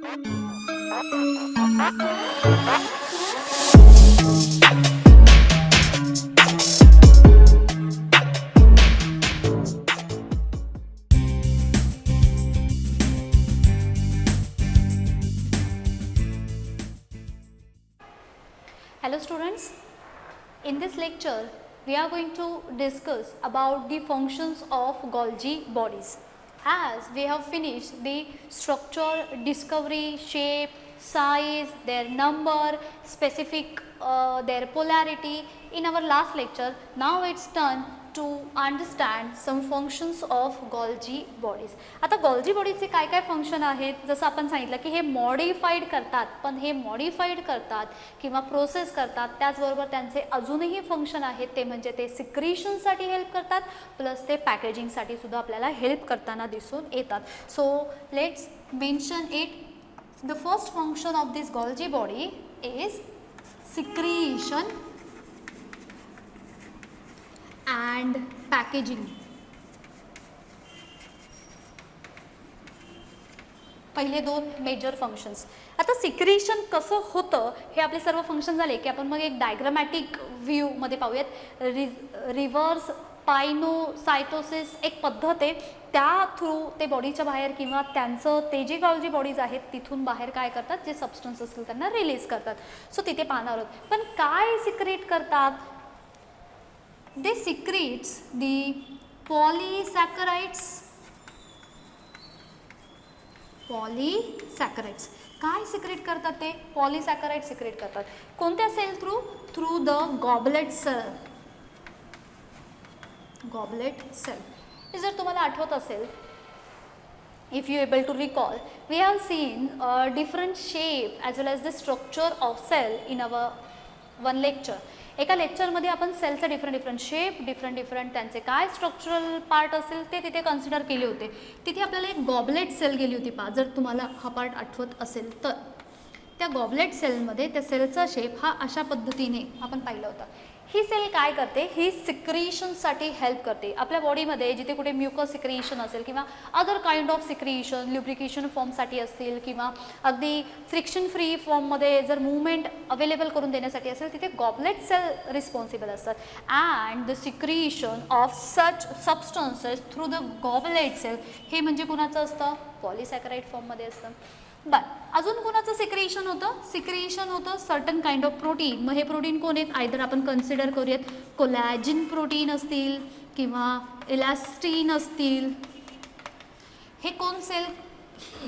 Hello students, in this lecture we are going to discuss about the functions of Golgi bodies. As we have finished the structure, discovery, shape, size, their number, specific their polarity in our last lecture, now it's turn to understand some functions of Golgi bodies. आता Golgi bodies चे काय काय function आहेत, जसं आपण सांगितलं की हे मॉडिफाईड करतात, पण हे मॉडिफाईड करतात किंवा प्रोसेस करतात, त्याचबरोबर त्यांचे अजूनही फंक्शन आहेत, ते म्हणजे ते सिक्रीशनसाठी हेल्प करतात प्लस ते पॅकेजिंगसाठी सुद्धा आपल्याला हेल्प करताना दिसून येतात. So let's mention it. The first function of this Golgi body is secretion and packaging. पहिले दोन मेजर फंक्शन्स. आता सिक्रीशन कसं होतं हे आपले सर्व फंक्शन झाले की आपण मग एक डायग्रामॅटिक व्ह्यूमध्ये पाहूयात. रिव्हर्स पायनोसायटोसिस एक पद्धत आहे, त्या थ्रू ते बॉडीच्या बाहेर किंवा त्यांचं ते जे Golgi बॉडीज आहेत तिथून बाहेर काय करतात, जे सबस्टन्स असतील त्यांना रिलीज करतात. सो तिथे पाहणार आहोत. पण काय सिक्रेट करतात? They secretes the polysaccharides. Polysaccharides काय सिक्रेट करतात? ते पॉलिसॅकराइड सिक्रेट करतात. कोणत्या cell through? Through the goblet cell. Goblet cell. जर तुम्हाला आठवत असेल, if you able to recall, we have seen different shape as well as the structure of cell in our one lecture. एका लेक्चरमध्ये आपण सेलचे डिफरंट शेप, डिफरंट त्यांचे काय स्ट्रक्चरल पार्ट असेल ते तिथे कन्सिडर केले होते. तिथे आपल्याला एक गॉबलेट सेल गेली होती पहा, जर तुम्हाला हा पार्ट आठवत असेल तर. त्या गॉबलेट सेलमध्ये त्या सेलचा शेप हा अशा पद्धतीने आपण पाहिला होता. ही सेल काय करते? ही सिक्रीशनसाठी हेल्प करते. आपल्या बॉडीमध्ये जिथे कुठे म्युकस सिक्रीशन असेल किंवा अदर काइंड ऑफ सिक्रीशन, ल्युब्रिकेशन फॉर्मसाठी असतील किंवा अगदी फ्रिक्शन फ्री फॉर्ममध्ये जर मूवमेंट अवेलेबल करून देण्यासाठी असेल, तिथे गॉबलेट सेल रिस्पॉन्सिबल असतात. And the secretion of such substances through the goblet cell हे म्हणजे कुणाचं असतं? पॉलिसॅकराइड फॉर्ममध्ये असतं. अजून कोणाचं सिक्रेशन होतं? सिक्रेशन होतं सर्टन काइंड ऑफ प्रोटीन. मग हे प्रोटीन कोण आहेत? आयदर आपण कन्सिडर करूयात कोलॅजिन प्रोटीन असतील किंवा इलॅस्टिन असतील. हे कोण सेल?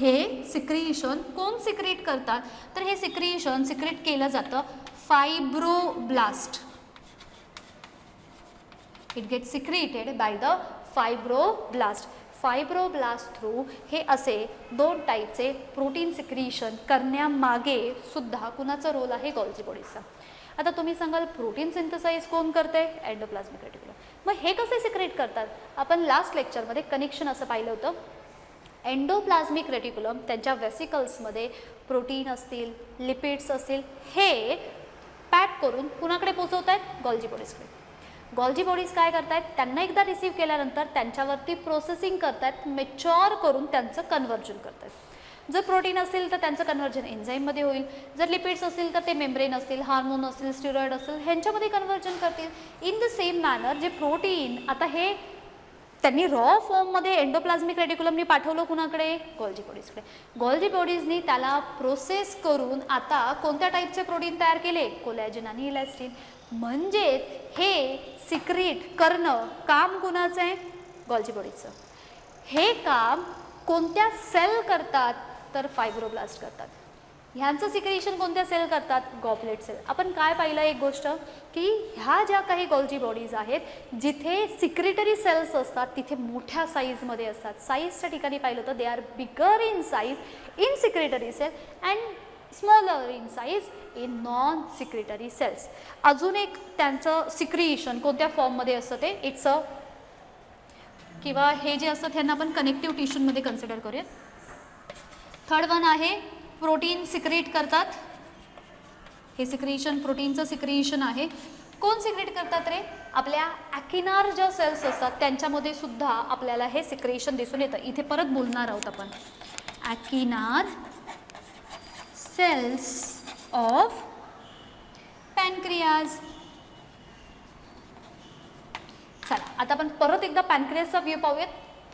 हे सिक्रेशन कोण सिक्रेट करतात? तर हे सिक्रेशन सिक्रेट केलं जातं fibroblast. It get secreted by the fibroblast. Fibroblast through हे असे दोन टाईपचे प्रोटीन सिक्रीशन करण्यामागे सुद्धा कुणाचा रोल आहे? Golgi बॉडीजचा. आता तुम्ही सांगाल प्रोटीन सिंथेसाइज कोण करते? Endoplasmic reticulum. मग हे कसे सिक्रेट करतात? आपण लास्ट लेक्चरमध्ये कनेक्शन असं पाहिलं होतं. एंडोप्लाझ्मिक रेटिक्युलम त्यांच्या वेसिकल्समध्ये प्रोटीन असतील, लिपिड्स असतील, हे पॅक करून कुणाकडे पोहोचवत आहेत? Golgi बॉडीजकडे. Golgi बॉडीज काय करतायत? त्यांना एकदा रिसीव केल्यानंतर त्यांच्यावरती प्रोसेसिंग करतात, मॅच्युअर करून त्यांचं कन्व्हर्जन करतात. जर प्रोटीन असेल तर त्यांचं कन्व्हर्जन एन्झाईममध्ये होईल, जर लिपिड्स असतील तर ते मेम्ब्रेन असतील, हार्मोन असतील, स्टिरॉइड असेल, ह्यांच्यामध्ये कन्व्हर्जन करतील. इन द सेम मॅनर जे प्रोटीन आता हे त्यांनी रॉ फॉर्ममध्ये एंडोप्लाझ्मिक रेटिक्युलमनी पाठवलं कुणाकडे? Golgi बॉडीजकडे. Golgi बॉडीजनी त्याला प्रोसेस करून आता कोणत्या टाईपचे प्रोटीन तयार केले? कोलॅजिन आणि इलॅस्टिन. म्हणजे हे सिक्रेट करणं काम कुणाचं आहे? Golgi बॉडीजचं. हे काम कोणत्या सेल करतात? तर फायब्रोब्लास्ट करतात. ह्यांचं सिक्रेशन कोणत्या सेल करतात? Goblet cell. आपण काय पाहिलं एक गोष्ट की ह्या ज्या काही Golgi बॉडीज आहेत जिथे सिक्रेटरी सेल्स असतात तिथे मोठ्या साईजमध्ये असतात. साईजच्या ठिकाणी पाहिलं तर they are bigger in size in secretory cell and smaller in size in non secretory cells. अजून एक त्यांचं सिक्रिएशन कोणत्या फॉर्ममध्ये असतं ते इट्स अ किंवा हे जे असतात ह्यांना आपण कनेक्टिव्ह टिश्यूमध्ये कन्सिडर करूया. थर्ड वन आहे प्रोटीन सिक्रेट करतात. हे सिक्रिएशन प्रोटीनचं सिक्रिएशन आहे. कोण सिक्रेट करतात रे? आपल्या ॲकिनार ज्या सेल्स असतात त्यांच्यामध्ये सुद्धा आपल्याला हे सिक्रिएशन दिसून येतं. इथे परत बोलणार आहोत आपण. ॲकिनार cells of pancreas. चला आता आपण परत एकदा पॅनक्रियासचा व्ह्यू पाहूयात,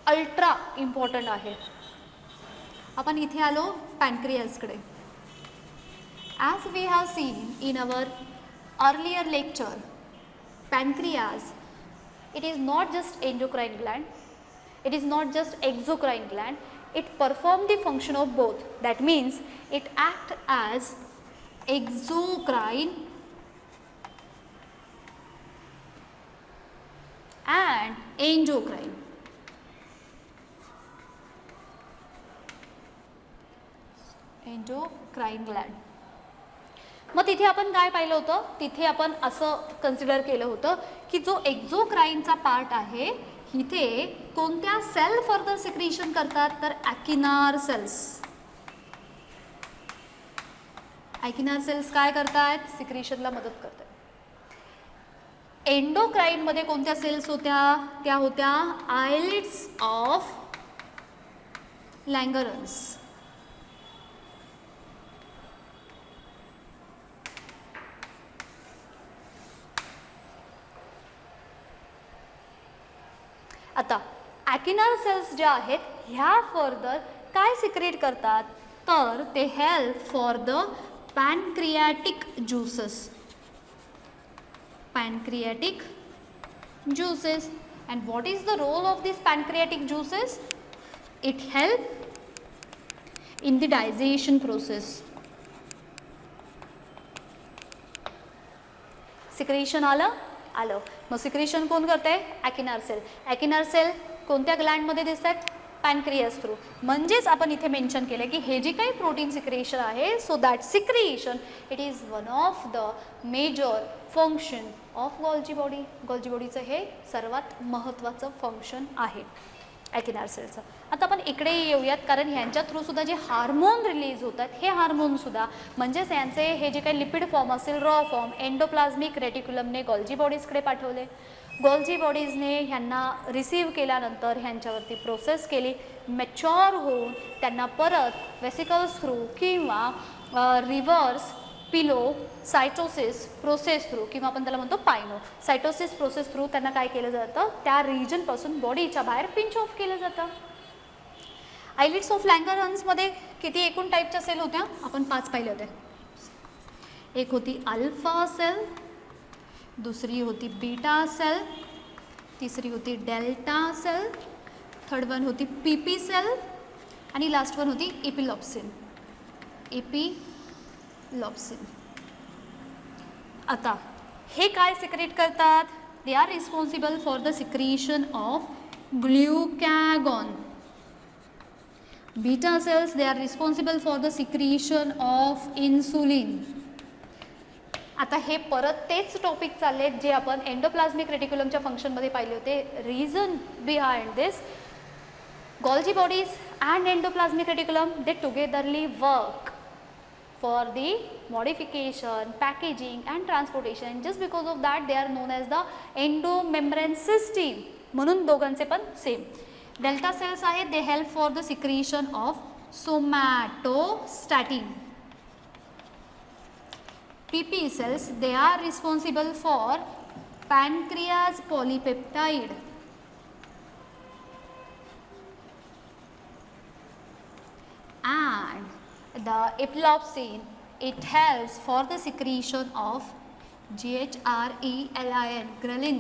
अल्ट्रा इम्पॉर्टंट आहे. आपण इथे आलो पॅनक्रियासकडे. As we have seen in our earlier lecture, pancreas, it is not just endocrine gland, it is not just exocrine gland, it performs the function of both. That means it acts as exocrine and endocrine. Endocrine gland. मग तिथे आपण काय पाहिलं होतं, तिथे आपण असं consider केलं होतं की जो एक्झोक्राईनचा पार्ट आहे इथे कोणत्या सेल फर्दर सिक्रिशन करतात, तर ॲकिनार सेल्स. ॲकिनार सेल्स काय करतात, सिक्रिशनला मदत करतात. एंडोक्राईनमध्ये कोणत्या सेल्स होत्या, त्या होत्या आयलिड्स ऑफ लँगरन्स. आता ॲकिनार सेल्स ज्या आहेत ह्या फर्दर काय सिक्रेट करतात, तर ते help for the pancreatic juices. Pancreatic juices. And what is the role of this pancreatic juices? It help in the digestion process. Secretion आलं. मग सिक्रेशन कोण करते, ॲकिनार सेल. ॲकिनार सेल कोणत्या ग्लँडमध्ये दिसतात, पॅनक्रियास थ्रू. म्हणजेच आपण इथे मेन्शन केलं की हे जे काही प्रोटीन सिक्रेशन आहे, so that secretion it is one of the major function of Golgi body. Golgi बॉडीचं हे सर्वात महत्त्वाचं फंक्शन आहे ॲकिनार सेलचं. आता आपण इकडे येऊयात, कारण ह्यांच्या थ्रू सुद्धा जे हार्मोन रिलीज होतात हे हार्मोनसुद्धा म्हणजेच यांचे हे जे काही लिपिड फॉर्म असेल, रॉ फॉर्म, एंडोप्लाझ्मिक रेटिक्युलमने गॉल्जी बॉडीजकडे पाठवले. गॉल्जी बॉडीजने ह्यांना रिसीव्ह केल्यानंतर ह्यांच्यावरती प्रोसेस केली. मॅच्युअर होऊन त्यांना परत वेसिकल्स थ्रू किंवा रिव्हर्स पिलो सायटोसिस प्रोसेस थ्रू किंवा आपण त्याला म्हणतो पायनो सायटोसिस प्रोसेस थ्रू त्यांना काय केलं जातं, त्या रिजनपासून बॉडीच्या बाहेर पिंच ऑफ केलं जातं. आयलिड्स ऑफ लँगरहन्समध्ये किती एकूण टाईपच्या सेल होत्या, आपण 5 पाहिले होते. एक होती अल्फा सेल, दुसरी होती बीटा सेल, तिसरी होती डेल्टा सेल, थर्ड वन होती पीपी सेल आणि लास्ट वन होती इपिलॉप्सिन. इपिलॉप्सिन. आता हे काय सिक्रेट करतात, they are responsible for the secretion of glucagon. Beta cells they are responsible for the secretion of insulin. आता हे परत तेच टॉपिक चालले जे आपण एंडोप्लाझ्मिक रेटिक्युलमच्या फंक्शनमध्ये पाहिले होते. Reason behind this, Golgi bodies and endoplasmic reticulum they togetherly work for the modification, packaging and transportation. Just because of that they are known as the endomembrane system. म्हणून दोघांचे पण सेम. डेल्टा सेल्स आहेत, they help for the secretion of somatostatin. PP cells, they are responsible for pancreas polypeptide. And the epilepsin, it helps for the secretion of GHRELIN, ghrelin,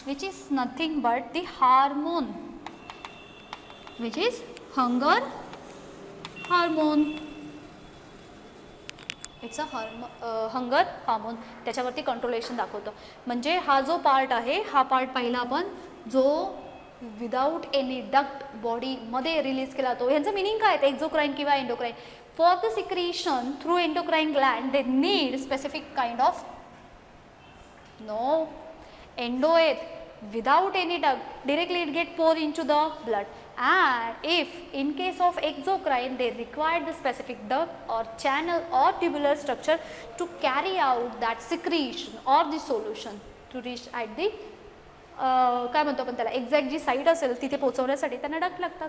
which is nothing but the hormone, which is hunger hormone. It's a hunger hormone. त्याच्यावरती कंट्रोलेशन दाखवतो. म्हणजे हा जो part आहे हा part पहिला आपण जो विदाउट एनी डक्ट बॉडीमध्ये रिलीज केला जातो. ह्यांचं मिनिंग काय आहे, एक्झोक्राईन किंवा endocrine. For the secretion through endocrine gland, they need specific kind of endoeth without any duct. Directly it get poured into the blood. And if in case of exocrine, they require the specific duct or channel or tubular structure to carry out that secretion or the solution to reach at the काय म्हणतो आपण त्याला exact जी site असेल तिथे पोहोचवण्यासाठी त्यांना duct लागतात.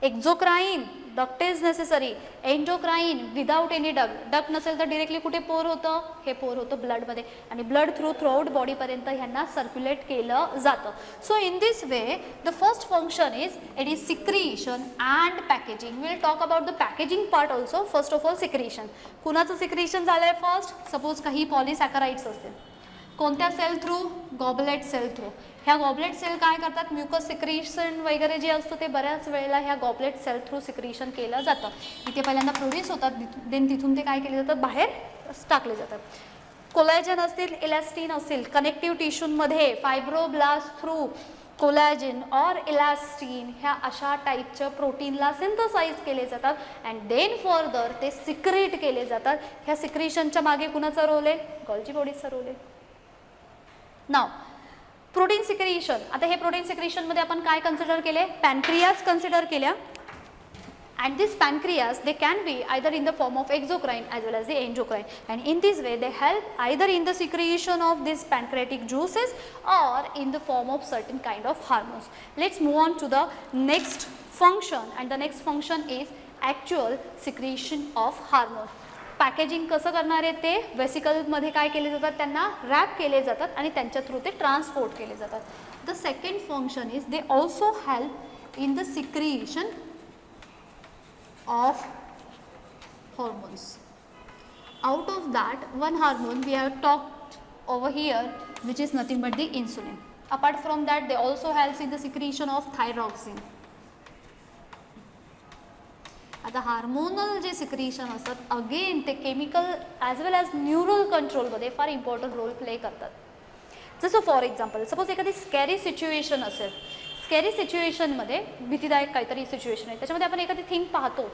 Exocrine duct is necessary. Endocrine without any duct. Duct नसेल तर डिरेक्टली कुठे पोर होतं, हे पोर होतं ब्लडमध्ये आणि ब्लड थ्रूआउट बॉडीपर्यंत ह्यांना सर्क्युलेट केलं जातं. So in this way the first function is it is secretion and packaging. Will talk about the packaging part also. First of all secretion. कुणाचं सिक्रिशन झालं आहे फर्स्ट? सपोज काही पॉलिसॅकराइड्स असतील. कोणत्या cell through? Goblet cell through. ह्या goblet cell काय करतात? Mucus secretion वगैरे जे असतं ते बऱ्याच वेळेला ह्या गॉबलेट सेल थ्रू सिक्रिशन केलं जातं. इथे पहिल्यांदा प्रोड्यूस होतात, देन तिथून ते काय केले जातात? बाहेर टाकले जातात. कोलॅजन असतील, इलॅस्टिन असतील, कनेक्टिव्ह टिश्यूमध्ये फायब्रोब्लास्ट थ्रू कोलॅजिन और इलॅस्टिन ह्या अशा टाईपच्या प्रोटीनला सिंथसाइज केले जातात अँड देन फर्दर ते सिक्रेट केले जातात. ह्या सिक्रिशनच्या मागे कुणाचा रोल आहे? गॉल्जी बॉडीचा रोल आहे. नाव प्रोटीन सिक्रिशन. आता हे प्रोटीन सिक्रिशनमध्ये आपण काय कन्सिडर केले? पॅनक्रियाज कन्सिडर केल्या. And this pancreas, they can be either in the form of exocrine as well as the endocrine, and in this way they help either in the secretion of these pancreatic juices or in the form of certain kind of hormones. Let's move on to the next function, and the next function is actual secretion of hormone. Packaging कसं करणार आहे? ते वेसिकलमध्ये काय केले जातात? त्यांना rap केले जातात आणि त्यांच्या थ्रू ते ट्रान्सपोर्ट केले जातात. The second function is they also help in the secretion of hormones. Out of that, one hormone we have talked over here, which is nothing but the insulin. Apart from that, they also helps in the secretion of thyroxine. आता hormonal जे secretion असतात again ते chemical as well as neural कंट्रोलमध्ये फार important role play करतात. जसं for example suppose एखादी scary situation असेल. स्कॅरी सिच्युएशनमध्ये भीतीदायक काहीतरी सिच्युएशन आहे, त्याच्यामध्ये आपण एखादी थिंग पाहतो,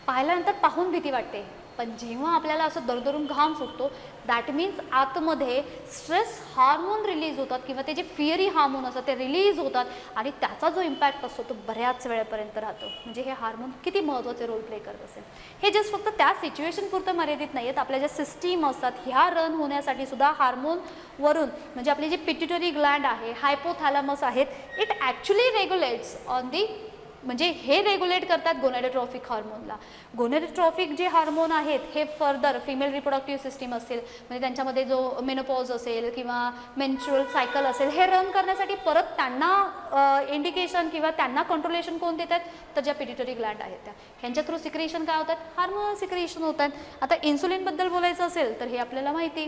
पाहिल्यानंतर पाहून भीती वाटते, पण जेव्हा आपल्याला असं दरदरून घाम सुटतो दॅट मीन्स आतमध्ये स्ट्रेस हार्मोन रिलीज होतात किंवा ते जे फिअरी हार्मोन असतात ते रिलीज होतात आणि त्याचा जो इम्पॅक्ट असतो तो बऱ्याच वेळेपर्यंत राहतो. म्हणजे हे हार्मोन किती महत्त्वाचे रोल प्ले करत असेल. हे जस्ट फक्त त्या सिच्युएशन पुरतं मर्यादित नाही आहेत. आपल्या ज्या सिस्टीम असतात ह्या रन होण्यासाठी सुद्धा हार्मोनवरून म्हणजे आपली जी पिट्युटरी ग्लँड आहे, हायपोथॅलॅमस आहेत, इट ॲक्च्युली रेग्युलेट्स ऑन दी म्हणजे हे रेग्युलेट करतात गोनॅडोट्रॉफिक हार्मोनला. गोनॅडोट्रॉफिक जे हार्मोन आहेत हे फर्दर फिमेल रिप्रोडक्टिव्ह सिस्टीम असतील म्हणजे त्यांच्यामध्ये जो मेनोपॉज असेल किंवा मेन्स्ट्रुअल सायकल असेल हे रन करण्यासाठी परत त्यांना इंडिकेशन किंवा त्यांना कंट्रोलेशन कोण देतात? तर ज्या पिट्युटरी ग्लँड आहेत त्या. ह्यांच्या थ्रू सिक्रिशन काय होतात? हार्मोनल सिक्रिशन होतात. आता इन्सुलिनबद्दल बोलायचं असेल तर हे आपल्याला माहिती,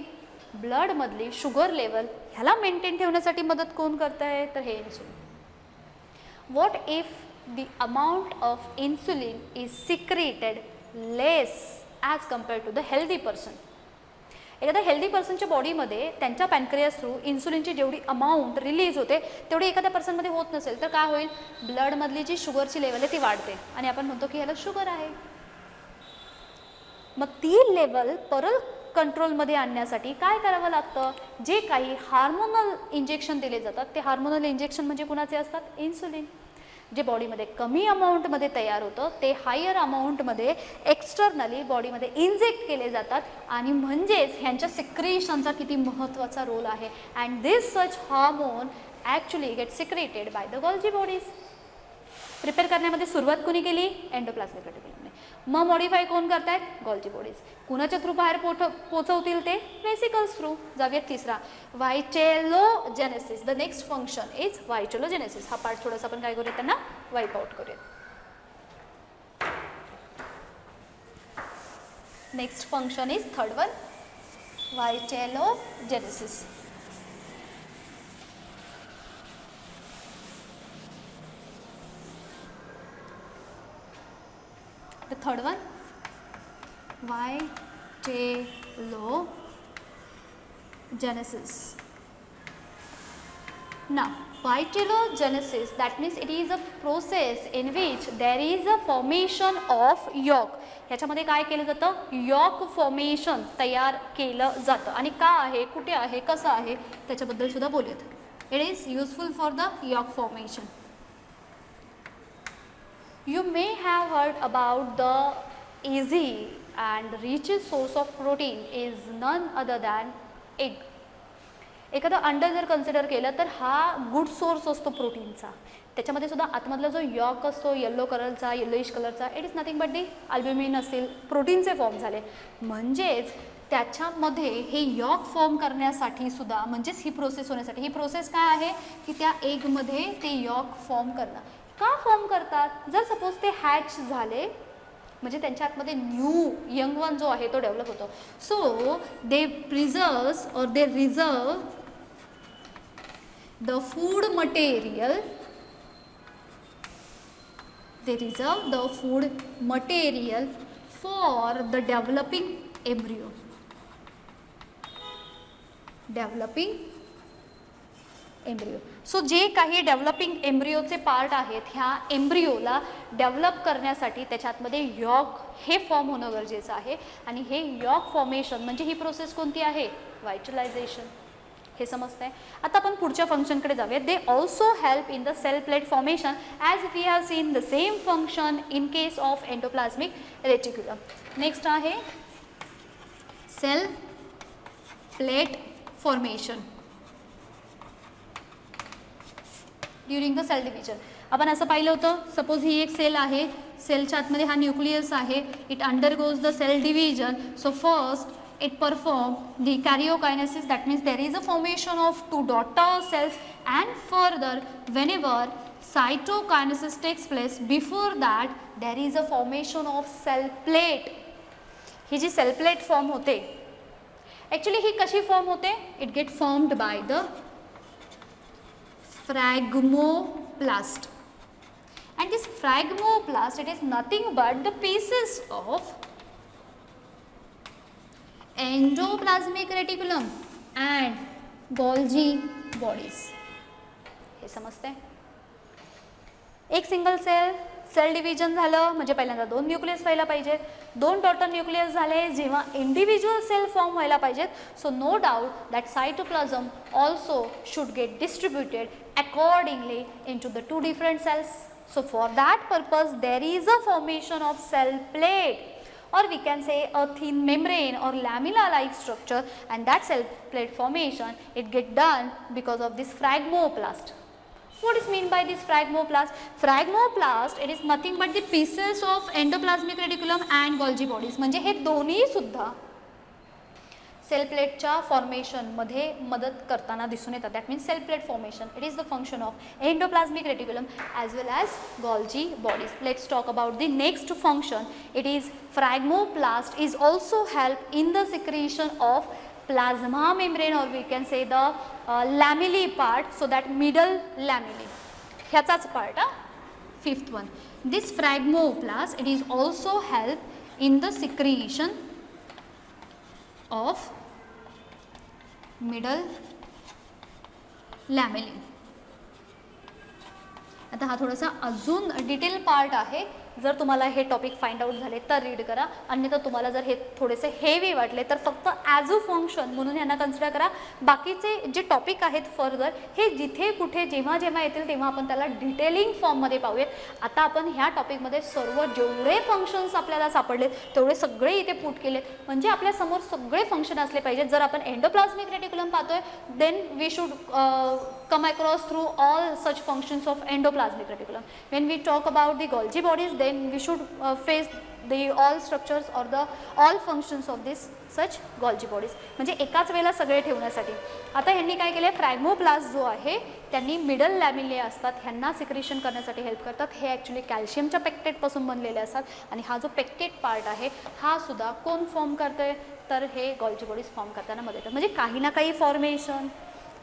ब्लडमधली शुगर लेवल ह्याला मेंटेन ठेवण्यासाठी मदत कोण करत आहे? तर हे insulin. What if the amount of insulin is secreted less as compared to the healthy person? एखाद्या हेल्दी पर्सनच्या बॉडीमध्ये त्यांच्या पॅनक्रियास थ्रू इन्सुलिनची जेवढी अमाऊंट रिलीज होते तेवढी एखाद्या पर्सनमध्ये होत नसेल तर काय होईल? ब्लडमधली जी शुगरची लेवल आहे ती वाढते आणि आपण म्हणतो की ह्याला शुगर आहे. मग ती लेवल परत कंट्रोलमध्ये आणण्यासाठी काय करावं लागतं? जे काही हार्मोनल इंजेक्शन दिले जातात ते हार्मोनल इंजेक्शन म्हणजे कुणाचे असतात? इन्सुलिन. जे बॉडीमध्ये कमी अमाऊंटमध्ये तयार होतं ते हायर अमाऊंटमध्ये एक्सटर्नली बॉडीमध्ये इंजेक्ट केले जातात आणि म्हणजेच ह्यांच्या सिक्रिशनचा किती महत्त्वाचा रोल आहे. And this such hormone actually get secreted by the Golgi bodies. Prepare करण्यामध्ये सुरुवात कोणी केली? एंडोप्लाझ्मिक रेटिक्युलमने. मग मॉडिफाय कोण करतायत? Golgi bodies. कुणाच्या थ्रू बाहेर पोचवतील ते? Vesicles through. जाऊयात तिसरा, vitellogenesis. The next function is vitellogenesis. हा पार्ट थोडासा आपण काय करूयात त्यांना वाईप आउट करूयात. Next function is third one, vitellogenesis. The third one, vitellogenesis. Now, vitellogenesis, that means it is a process in which there is a formation of yolk. ह्याच्यामध्ये काय केलं जातं? यॉक फॉर्मेशन तयार केलं जातं. आणि का आहे, कुठे आहे, कसं आहे त्याच्याबद्दल सुद्धा बोलूयात. It is useful for the yolk formation. You may have heard about the easy and richest source of protein is none other than egg. एखादं अंड जर कन्सिडर केलं तर हा गुड सोर्स असतो प्रोटीनचा. त्याच्यामध्ये सुद्धा आतमधला जो यॉक असतो येल्लो कलरचा, येल्लोइश कलरचा, it is nothing but the albumin असतील प्रोटीनचे फॉर्म झाले. म्हणजेच त्याच्यामध्ये हे यॉक फॉर्म करण्यासाठी सुद्धा, म्हणजेच ही प्रोसेस होण्यासाठी, ही प्रोसेस काय आहे की त्या एगमध्ये ते यॉक फॉर्म करणं. का फॉर्म करतात? जर सपोज ते हॅच झाले म्हणजे त्यांच्या आतमध्ये न्यू यंग वन जो आहे तो डेव्हलप होतो. सो दे प्रिझर्व्स और they reserve the food material, they reserve the food material for the developing embryo. Developing embryo. So जे काही डेव्हलपिंग एम्ब्रियोचे पार्ट आहेत ह्या एम्ब्रियोला डेव्हलप करण्यासाठी त्याच्यातमध्ये यॉक हे फॉर्म होणं गरजेचं आहे. आणि हे यॉक फॉर्मेशन म्हणजे ही प्रोसेस कोणती आहे? व्हायटलायझेशन. हे समजतंय. आता आपण पुढच्या फंक्शनकडे जाऊया. They also help in the cell plate formation as we have seen the same function in case of endoplasmic reticulum. Next आहे cell plate formation during the cell division. आपण असं पाहिलं होतं, सपोज ही एक सेल आहे, सेलच्या आतमध्ये हा न्यूक्लियस आहे, it undergoes the cell division. So first it perform the karyokinesis, that means there is a formation of two daughter cells, and further whenever cytokinesis takes place, before that there is a formation of cell plate. ही जी cell plate form होते actually ही कशी form होते? It get formed by the phragmoplast, and this phragmoplast, it is nothing but the pieces of endoplasmic reticulum and Golgi bodies. हे समजते. एक single sale division झालं म्हणजे पहिल्यांदा 2 न्यूक्लियस व्हायला पाहिजे, 2 डॉटर न्यूक्लियस झाले जेव्हा इंडिव्हिज्युअल सेल फॉर्म व्हायला पाहिजेत. So no doubt that cytoplasm also should get distributed accordingly into the 2 different cells. So for that purpose there is a formation of cell plate, or we can say a thin membrane or lamella like structure, and that cell plate formation it get done because of this phragmoplast. What is mean by this phragmoplast? Phragmoplast it is nothing but the pieces of endoplasmic reticulum and Golgi bodies. म्हणजे हे दोन्ही सुद्धा sale प्लेटच्या फॉर्मेशनमध्ये मदत करताना दिसून येतात. That means cell plate formation it is the function of endoplasmic reticulum as well as Golgi bodies. Let's talk about the next function. It is phragmoplast is also help in the secretion of plasma membrane, or we can say the lamellae part, so that middle lamellae ह्याचाच part. Fifth one, this phragmoplast it is also help in the secretion of middle lamellae. आता हा थोडासा अजून detail part आहे. जर तुम्हाला हे topic find out झाले तर रीड करा, अन्यथा तुम्हाला जर हे थोडेसे हेवी वाटले तर फक्त ॲज अ फंक्शन म्हणून यांना कन्सिडर करा. बाकीचे जे टॉपिक आहेत फर्दर हे जिथे कुठे जेव्हा जेव्हा येतील तेव्हा आपण त्याला डिटेलिंग फॉर्ममध्ये पाहूयात. आता आपण ह्या टॉपिकमध्ये सर्व जेवढे फंक्शन्स आपल्याला सापडले तेवढे सगळे इथे पुट केलेत, म्हणजे आपल्यासमोर सगळे फंक्शन असले पाहिजेत. जर आपण एंडोप्लाझ्मिक रेटिक्युलम पाहतोय then we should come across through all such functions of endoplasmic reticulum. When we talk about the Golgi bodies, then we should face the all structures or the all functions of this such Golgi bodies. म्हणजे एकाच वेळेला सगळे ठेवण्यासाठी. आता ह्यांनी काय केले, फ्रॅग्मोप्लास्ट जो आहे त्यांनी मिडल लॅमिले असतात, ह्यांना सिक्रेशन करण्यासाठी हेल्प करतात. हे ॲक्च्युली कॅल्शियमच्या पेक्टेटपासून बनलेले असतात, आणि हा जो पेक्टेट पार्ट आहे हा सुद्धा कोण फॉर्म करतोय, तर हे Golgi bodies फॉर्म करताना मदत होते. म्हणजे काही ना काही फॉर्मेशन,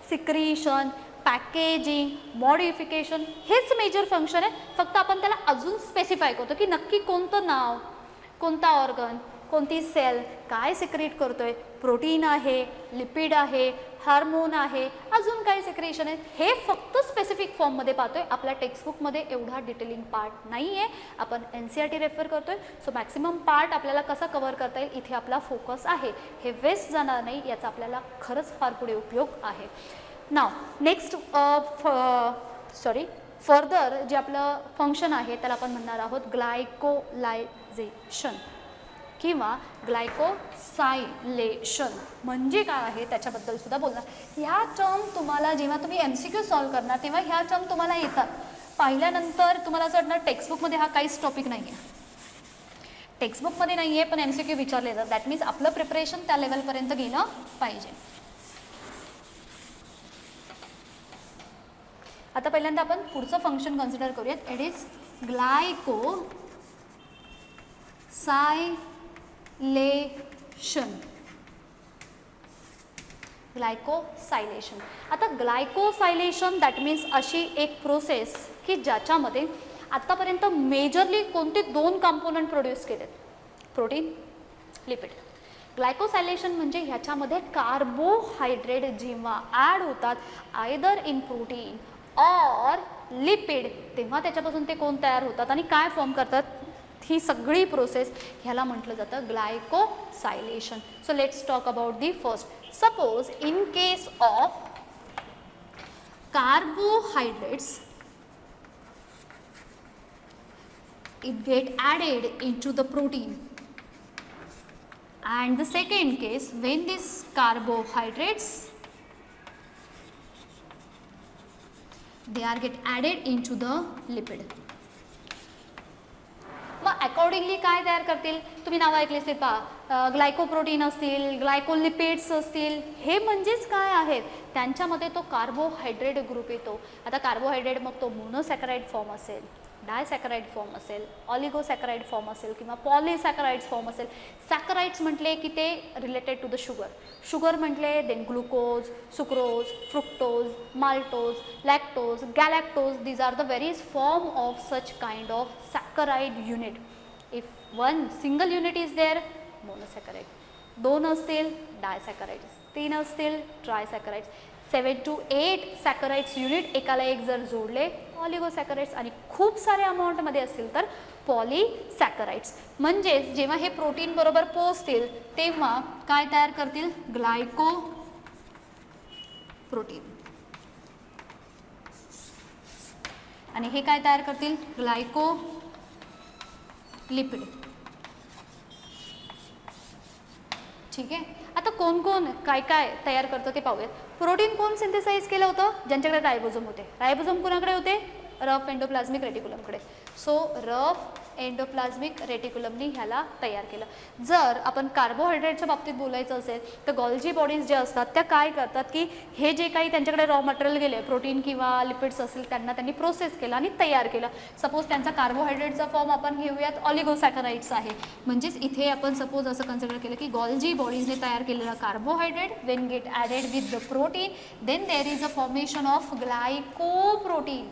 सिक्रीशन, पॅकेजिंग, मॉडिफिकेशन हेच मेजर फंक्शन आहे. फक्त आपण त्याला अजून स्पेसिफाय करतो की नक्की कोणतं नाव, कोणता ऑर्गन, कोणती सेल काय सिक्रेट करतोय. प्रोटीन आहे, लिपिड आहे, हार्मोन आहे, अजून काय सिक्रेशन आहे हे फक्त स्पेसिफिक फॉर्ममध्ये पाहतोय. आपल्या टेक्स्टबुकमध्ये एवढा डिटेलिंग पार्ट नाही आहे, आपण NCERT रेफर करतोय. सो मॅक्सिमम पार्ट आपल्याला कसा कव्हर करता येईल इथे आपला फोकस आहे. हे वेस्ट जाणार नाही याचा आपल्याला खरंच फार पुढे उपयोग आहे. नाव नेक्स्ट फर्दर जे आपलं फंक्शन आहे त्याला आपण म्हणणार आहोत ग्लायकोलायझेशन किंवा ग्लायकोसायलेशन म्हणजे काय आहे त्याच्याबद्दल सुद्धा बोलणार. ह्या टर्म तुम्हाला जेव्हा तुम्ही MCQ सॉल्व्ह करणार तेव्हा ह्या टर्म तुम्हाला येतात. पाहिल्यानंतर तुम्हाला असं वाटणार टेक्स्टबुकमध्ये हा काहीच टॉपिक नाही आहे, टेक्स्टबुकमध्ये नाही आहे, पण MCQ विचारले जातात. दॅट मीन्स आपलं प्रिपरेशन त्या लेवलपर्यंत गेलं पाहिजे. आता पहिल्यांदा आपण पुढचं फंक्शन कन्सिडर करूयात. It is glycosylation. ग्लायकोसायलेशन. आता ग्लायकोसायलेशन दॅट मीन्स अशी एक प्रोसेस की ज्याच्यामध्ये आत्तापर्यंत मेजरली कोणते 2 कंपोनंट प्रोड्यूस केलेत, प्रोटीन, लिपिड. ग्लायकोसायलेशन म्हणजे ह्याच्यामध्ये कार्बोहायड्रेट जेव्हा ॲड होतात either in protein or lipid, तेव्हा त्याच्यापासून ते कोण तयार होतात आणि काय फॉर्म करतात, ही सगळी प्रोसेस ह्याला म्हटलं जातं glycosylation. So let's talk about the first. Suppose in case of carbohydrates it get added into the protein, and the second case when these carbohydrates they are get added into the lipid. मग accordingly काय तयार करतील, तुम्ही नावं ऐकले असेल पहा, glycoprotein असतील, ग्लायकोलिपिड्स असतील, हे म्हणजेच काय आहेत, त्यांच्यामध्ये तो कार्बोहायड्रेट ग्रुप येतो. आता कार्बोहायड्रेट मग तो मोनोसॅकराइड फॉर्म असेल, डायसॅकराइड फॉर्म असेल, ऑलिगोसॅकराइड फॉर्म असेल किंवा पॉलिसॅकराइड्स फॉर्म असेल. सॅकराइड्स म्हटले की ते related to the sugar, sugar म्हटले then glucose, sucrose, fructose, maltose, lactose, galactose. These are the various form of such kind of saccharide unit. If one single unit is there, monosaccharide. 2 असतील डायसॅकराइड्स, 3 असतील ट्रायसॅकराइड्स, 7 to 8 saccharides unit एकाला एक जर जोडले ऑलिगोसॅकराइड्स, आणि खूप सारे अमाऊंटमध्ये असतील तर पॉलिसॅकराइड्स. म्हणजेच जेव्हा हे प्रोटीन बरोबर पोचतील तेव्हा काय तयार करतील, ग्लायको प्रोटीन, आणि हे काय तयार करतील, ग्लायको लिपिड. ठीक आहे. आता कोण कोण काय काय तयार करतं ते पाहूयात. प्रोटीन कोण सिंथेसाइज केलं होतं, ज्यांच्याकडे रायबोझोम होते. रायबोझोम कोणाकडे होते, rough endoplasmic रेटिक्युलमकडे. So rough endoplasmic रेटिक्युलमनी ह्याला तयार केलं. जर आपण कार्बोहायड्रेटच्या बाबतीत बोलायचं असेल तर गॉल्जी बॉडीज जे असतात त्या काय करतात की हे जे काही त्यांच्याकडे रॉ मटेरियल गेले, प्रोटीन किंवा लिपिड्स असेल, त्यांनी प्रोसेस केलं आणि तयार केलं. सपोज त्यांचा कार्बोहायड्रेटचा फॉर्म आपण घेऊयात ऑलिगोसॅकराइड्स आहे. म्हणजेच इथे आपण सपोज असं कन्सिडर केलं की गॉल्जी बॉडीजने तयार केलेला carbohydrate when get added with the protein, then there is a formation of glycoprotein.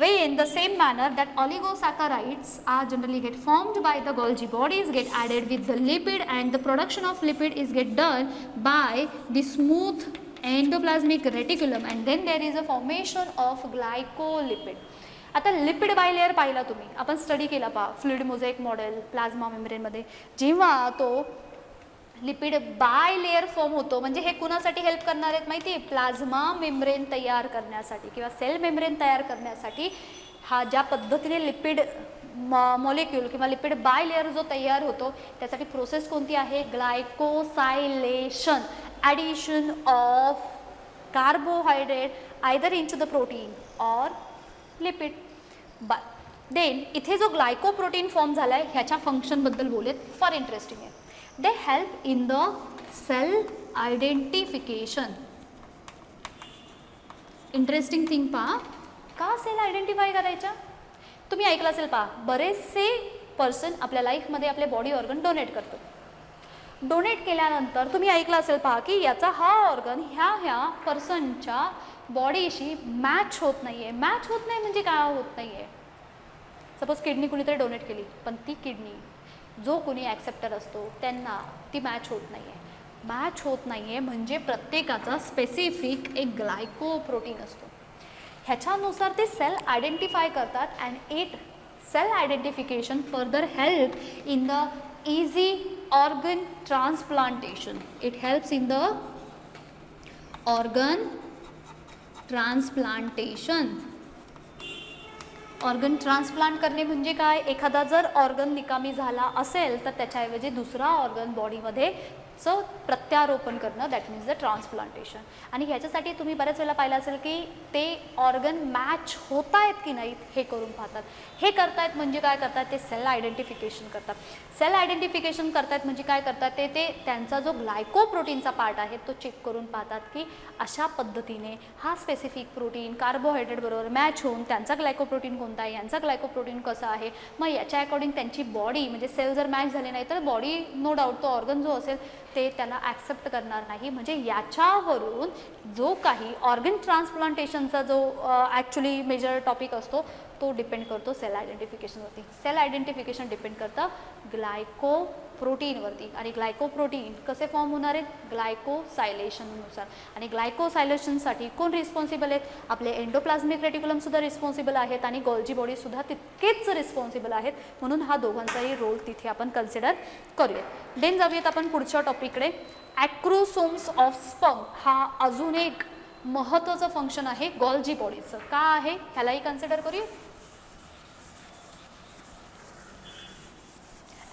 In the same manner that oligosaccharides are generally get formed by the Golgi bodies, get added with the lipid, and the production of lipid is get done by the smooth endoplasmic reticulum, and then there is a formation of glycolipid. आता lipid बायलेअर पाहिला तुम्ही, आपण study केला पहा fluid मोझॅइक model plasma मेम्ब्रेनमध्ये. जेव्हा तो lipid by layer form होतो, म्हणजे हे कुणासाठी हेल्प करणार आहेत माहिती आहे, प्लाझ्मा मेम्ब्रेन तयार करण्यासाठी किंवा सेल मेम्ब्रेन तयार करण्यासाठी. हा ज्या पद्धतीने लिपिड मॉलिक्यूल किंवा लिपिड बाय लेयर जो तयार होतो त्यासाठी प्रोसेस कोणती आहे, glycosylation, addition of carbohydrate either into the protein or lipid. Then इथे जो ग्लायकोप्रोटीन फॉर्म झाला आहे ह्याच्या फंक्शनबद्दल बोलूयात, फार इंटरेस्टिंग आहे. They help in the cell identification. Interesting thing पहा, का सेल आयडेंटिफाय करायच्या, तुम्ही ऐकलं असेल पहा, बरेचसे पर्सन आपल्या लाईफमध्ये आपले बॉडी ऑर्गन डोनेट करतो. डोनेट केल्यानंतर तुम्ही ऐकलं असेल पहा की याचा हा ऑर्गन ह्या पर्सनच्या बॉडीशी मॅच होत नाही आहे. मॅच होत नाही म्हणजे काय होत नाही आहे, सपोज किडनी कुणीतरी डोनेट केली पण ती किडनी जो कोणी ॲक्सेप्टर असतो त्यांना ती मॅच होत नाही आहे. मॅच होत नाही आहे म्हणजे प्रत्येकाचा स्पेसिफिक एक ग्लायकोप्रोटीन असतो, ह्याच्यानुसार ते सेल आयडेंटिफाय करतात. And it cell identification further help in the easy organ transplantation. It helps in the organ transplantation organ transplant करणे म्हणजे काय, एखादा जर ऑर्गन निकामी झाला असेल तर त्याच्याऐवजी दुसरा ऑर्गन बॉडीमध्ये चं प्रत्यारोपण करणं, दॅट मीन्स द ट्रान्सप्लांटेशन. आणि ह्याच्यासाठी तुम्ही बऱ्याच वेळेला पाहिलं असेल की ते ऑर्गन मॅच होत आहेत की नाहीत हे करून पाहतात. हे करतायत म्हणजे काय करतात, ते सेल आयडेंटिफिकेशन करतात. सेल आयडेंटिफिकेशन करतायत म्हणजे काय करतात, ते त्यांचा जो ग्लायकोप्रोटीनचा पार्ट आहे तो चेक करून पाहतात की अशा पद्धतीने हा स्पेसिफिक प्रोटीन कार्बोहायड्रेट बरोबर मॅच होऊन त्यांचा ग्लायकोप्रोटीन कोणता आहे, यांचा ग्लायकोप्रोटीन कसा आहे, मग याच्या अकॉर्डिंग त्यांची बॉडी म्हणजे सेल जर मॅच झाले नाही तर बॉडी नो डाऊट तो ऑर्गन जो असेल ते त्याला ॲक्सेप्ट करणार नाही. म्हणजे याच्यावरून जो काही ऑर्गन ट्रान्सप्लांटेशनचा जो ॲक्च्युली मेजर टॉपिक असतो तो डिपेंड करतो सेल आयडेंटिफिकेशनवरती. सेल आयडेंटिफिकेशन डिपेंड करतं ग्लायकोप्रोटीनवरती. आणि ग्लायकोप्रोटीन कसे फॉर्म होणार आहेत, ग्लायकोसायलेशननुसार. आणि ग्लायकोसायलेशनसाठी कोण रिस्पॉन्सिबल आहेत, आपले एंडोप्लाझ्मिक रेटिक्युलमसुद्धा रिस्पॉन्सिबल आहेत आणि गोल्जी बॉडीसुद्धा तितकेच रिस्पॉन्सिबल आहेत. म्हणून हा दोघांचाही रोल तिथे आपण कन्सिडर करूयात. देन जाऊयात आपण पुढच्या टॉपिककडे. ॲक्रोसोम्स ऑफ स्पर्म हा अजून एक महत्त्वाचं फंक्शन आहे गोल्जी बॉडीचं. का आहे ह्यालाही कन्सिडर करूया.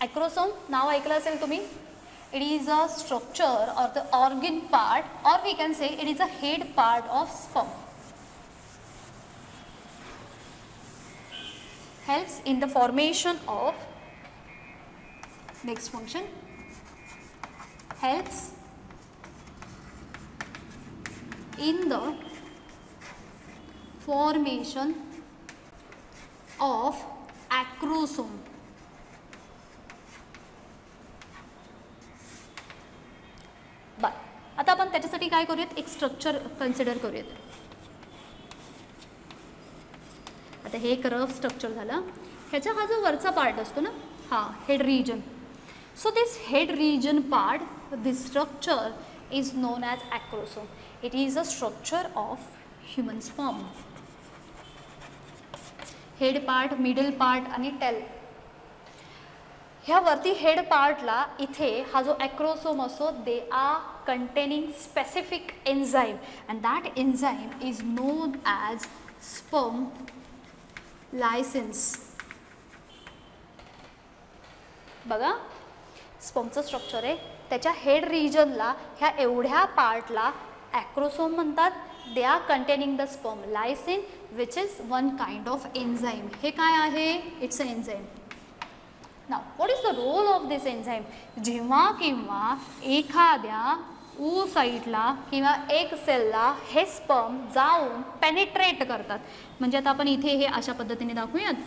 ॲक्रोसोम नाव ऐकलं असेल तुम्ही. It is a structure or the organ part or we can say it is a head part of sperm. Helps in the formation of next function helps in the formation of acrosome. बरं, आता आपण त्याच्यासाठी काय करूयात, एक structure consider करूयात. आता हे एक रफ स्ट्रक्चर झालं. ह्याचा हा जो वरचा पार्ट असतो ना, हा head region. So this head region part, this structure is known as acrosome. It is a structure of human sperm. Head part, middle part आणि tail. ह्या वरती हेड पार्टला इथे हा जो ॲक्रोसोम असतो, दे are containing specific enzyme and that enzyme is non as sperm licence. बघा, स्पर्मचं structure आहे, त्याच्या हेड रिजनला ह्या एवढ्या पार्टला ॲक्रोसोम म्हणतात. They are containing the sperm lysin which is one kind of enzyme. हे काय आहे, it's a enzyme. Now what is the role of this enzyme. जेव्हा किंवा एखाद्या साईटला किंवा एक सेलला हे स्पर्म जाऊन पेनिट्रेट करतात. म्हणजे आता आपण इथे हे अशा पद्धतीने दाखवूयात.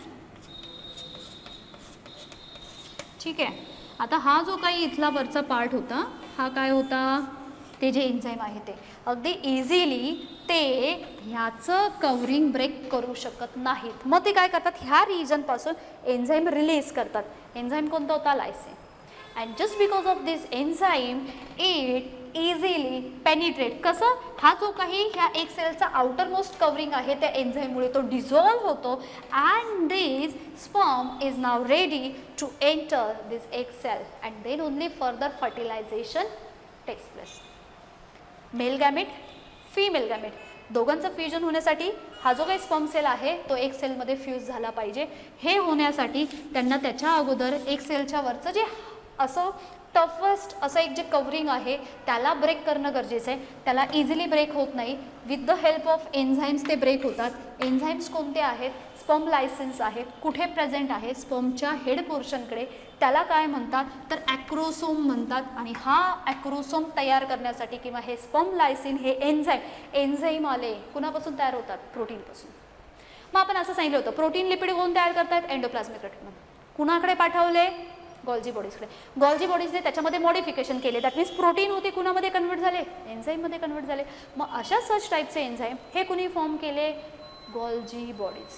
ठीक आहे. आता हा जो काही इथला वरचा पार्ट होता, हा काय होता, ते जे एन्झाईम आहे ते अगदी इझिली ते ह्याचं कव्हरिंग ब्रेक करू शकत नाहीत. मग ते काय करतात, ह्या रिजनपासून एन्झाईम रिलीज करतात. एन्झाईम कोणता होता, lysine. And just because of this enzyme it easily penetrate. कसं, हा जो काही ह्या एक सेलचा आउटर मोस्ट कवरिंग आहे त्या एन्झाईममुळे तो डिझॉल्व्ह होतो and this sperm is now ready to enter this egg cell and then only further fertilisation takes place. Male gamete, female gamete दोघांचं फ्युजन होण्यासाठी हा जो काही स्पर्म सेल आहे तो एक सेलमध्ये फ्यूज झाला पाहिजे. हे होण्यासाठी त्यांना त्याच्या अगोदर एक सेलच्या वरचं जे असं टफेस्ट असं एक जे कवरिंग आहे त्याला ब्रेक करणं गरजेचं आहे. त्याला इझिली ब्रेक होत नाही. With the help of enzymes ते ब्रेक होतात. एन्झाईम्स कोणते आहेत, स्पर्म लायसेन्स आहेत. कुठे प्रेझेंट आहे, स्पर्मच्या हेड पोर्शनकडे. त्याला काय म्हणतात तर ॲक्रोसोम म्हणतात. आणि हा ॲक्रोसोम तयार करण्यासाठी किंवा हे स्पर्म लायसिन हे एन्झाईम आले कुणापासून तयार होतात, प्रोटीनपासून. मग आपण असं सांगितलं होतं प्रोटीन लिपिड कोण तयार करतात, एंडोप्लाझ्मिक रेटिक्युलम. कुणाकडे पाठवले, गोल्जी बॉडीजकडे. गोल्जी बॉडीजने त्याच्यामध्ये मॉडिफिकेशन केले. दॅट मीन्स प्रोटीन होते कुणामध्ये कन्वर्ट झाले, एन्झाईममध्ये कन्वर्ट झाले. मग अशा सच टाईपचे एन्झाईम हे कुणी फॉर्म केले, गोल्जी बॉडीज.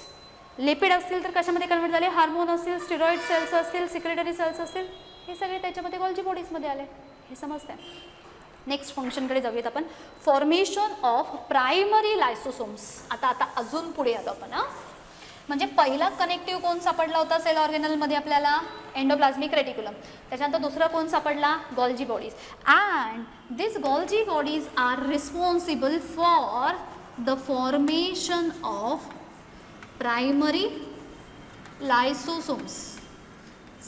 लिपिड असतील तर कशामध्ये कन्वर्ट झाले, हार्मोन असतील, स्टिरॉइड सेल्स असतील, सिक्रेटरी सेल्स असतील, हे सगळे त्याच्यामध्ये गोल्जी बॉडीजमध्ये आले. हे समजतंय. नेक्स्ट फंक्शनकडे जाऊयात आपण. Formation of primary lysosomes. आता अजून पुढे आलो आपण. म्हणजे पहिला कनेक्टिव्ह कोण सापडला होता सेल ऑर्गेनलमध्ये आपल्याला, एंडोप्लाझ्मिक रेटिक्युलम. त्याच्यानंतर दुसरा कोण सापडला, Golgi bodies. And this Golgi bodies are responsible for the formation of primary lysosomes.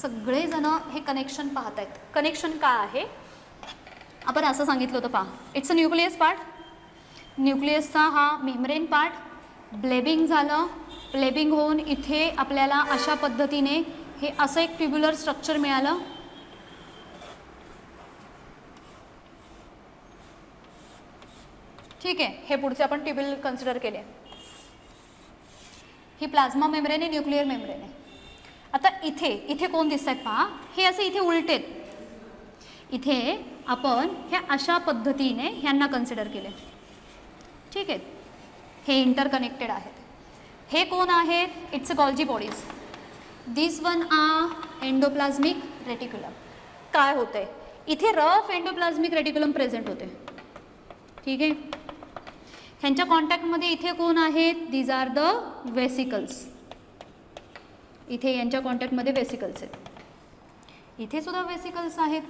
सगळेजण हे कनेक्शन पाहत आहेत. कनेक्शन काय आहे? आपण असं सांगितलं होतं पहा, इट्स अ न्यूक्लियस पार्ट. न्यूक्लियसचा हा मेम्ब्रेन पार्ट. ब्लेबिंग झालं. ब्लेबिंग होऊन इथे आपल्याला अशा पद्धतीने हे असं एक ट्युब्युलर स्ट्रक्चर मिळालं. ठीक आहे, हे पुढचे आपण ट्युब्युल कन्सिडर केले. ही प्लाझ्मा मेम्ब्रेन आहे, न्यूक्लिअर मेम्ब्रेन आहे. आता इथे कोण दिसत आहेत पहा, हे असे इथे उलटेत. इथे आपण ह्या अशा पद्धतीने ह्यांना कन्सिडर केले. ठीक आहे, हे इंटरकनेक्टेड आहेत. हे कोण आहेत? It's a Golgi bodies. This one are endoplasmic reticulum. काय होतंय इथे? रफ एंडोप्लाझ्मिक रेटिक्युलम प्रेझेंट होते. ठीक आहे, ह्यांच्या कॉन्टॅक्टमध्ये इथे कोण आहेत? These are the vesicles. इथे यांच्या कॉन्टॅक्टमध्ये वेसिकल्स आहेत. इथे सुद्धा वेसिकल्स आहेत.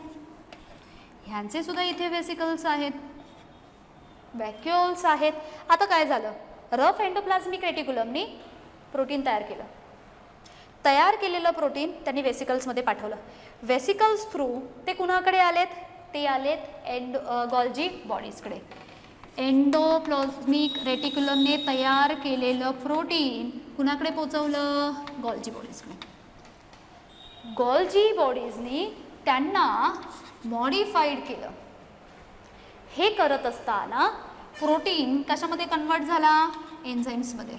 ह्यांचे सुद्धा इथे वेसिकल्स आहेत. वॅक्युल्स आहेत. आता काय झालं? रफ एंडोप्लाझ्मिक रेटिक्युलमनी प्रोटीन तयार केलं. तयार केलेलं प्रोटीन त्यांनी वेसिकल्समध्ये पाठवलं. वेसिकल्स थ्रू ते कुणाकडे आलेत? ते आलेत गॉल्जी बॉडीजकडे. एंडोप्लाझ्मिक रेटिक्युलमने तयार केलेलं प्रोटीन कुणाकडे पोचवलं? गॉल्जी बॉडीजकडे. गॉल्जी बॉडीजनी त्यांना मॉडिफाईड केलं. हे करत असताना प्रोटीन कशामध्ये कन्वर्ट झाला? एन्झाईम्समध्ये.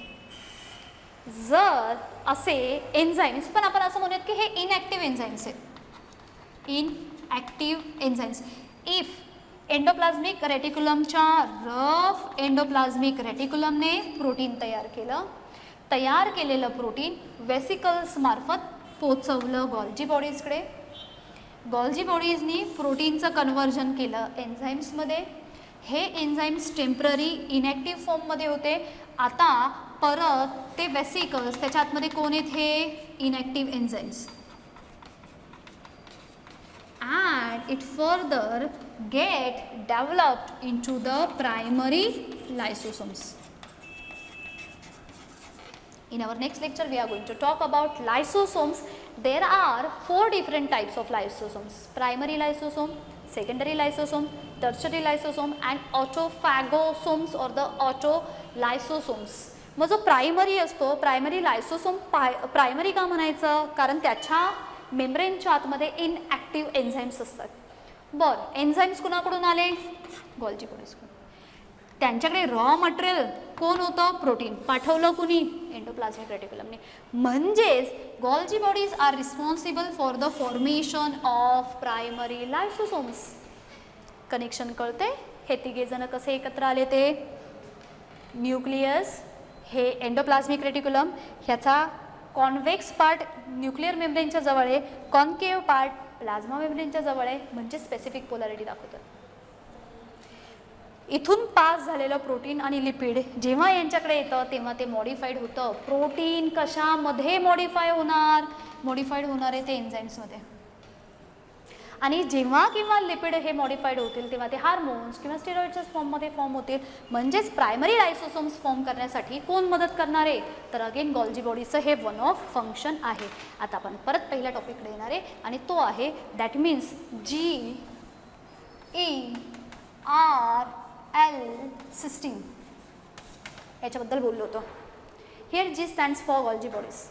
जर असे एन्झाईम्स, पण आपण असं म्हणूयात की हे इनॲक्टिव्ह एन्झाईम्स आहेत. Inactive enzymes. इफ एंडोप्लाझ्मिक रेटिक्युलमच्या रफ एंडोप्लाझ्मिक रेटिक्युलमने प्रोटीन तयार केलं. तयार केलेलं प्रोटीन वेसिकल्स मार्फत पोचवलं गॉल्जी बॉडीजकडे. गॉल्जी बॉडीजनी प्रोटीनचं कन्व्हर्जन केलं एन्झाईम्समध्ये. हे एन्झाईम्स टेम्पररी इनॲक्टिव्ह फॉर्ममध्ये होते. आता परत ते वेसिकल्स त्याच्या आतमध्ये कोण आहेत? हे inactive enzymes. and it further get developed into the primary lysosomes. In our next lecture we are going to talk about lysosomes. There are 4 different types of lysosomes: primary lysosome, secondary lysosome, tertiary lysosome and autophagosomes or the autolysosomes. मग जो primary असतो, primary लायसोसोम primary का म्हणायचं? कारण त्याच्या मेम्ब्रेनच्या आतमध्ये inactive enzymes असतात. बरं, एन्झाईम्स कुणाकडून आले? गॉल्जी बॉडीजकडून. त्यांच्याकडे रॉ मटेरियल कोण होतं? प्रोटीन. पाठवलं कुणी? एंडोप्लाझ्मिक रेटिक्युलमने. म्हणजेच Golgi bodies are responsible for the formation of primary lysosomes. Connection कळते? हे तिघेजण कसे एकत्र आले ते? न्यूक्लियस, हे एंडोप्लाझ्मिक रेटिक्युलम, ह्याचा कॉन्व्हेक्स पार्ट न्यूक्लिअर मेम्ब्रेनच्या जवळ आहे, कॉन्केव्ह पार्ट प्लाझ्मा मेम्ब्रेनच्या जवळ आहे, म्हणजे स्पेसिफिक पोलॅरिटी दाखवतात. इथून पास झालेलं प्रोटीन आणि लिपिड जेव्हा यांच्याकडे येतं तेव्हा ते मॉडिफाईड होतं. प्रोटीन कशामध्ये मॉडिफाय होणार? मॉडिफाईड होणार आहे ते एन्झाईम्समध्ये. आणि जेव्हा किंवा लिपिड हे मॉडिफाईड होतील तेव्हा ते हार्मोन्स किंवा स्टेरॉइडच्या फॉर्ममध्ये फॉर्म होतील. म्हणजेच प्रायमरी लायसोसोम्स फॉर्म करण्यासाठी कोण मदत करणार आहे? तर अगेन गॉल्जी बॉडीचं हे वन ऑफ फंक्शन आहे. आता आपण परत पहिल्या टॉपिककडे येणार आहे आणि तो आहे दॅट मीन्स GERL सिस्टीम. याच्याबद्दल बोललो होतो. Here G stands for Golgi bodies,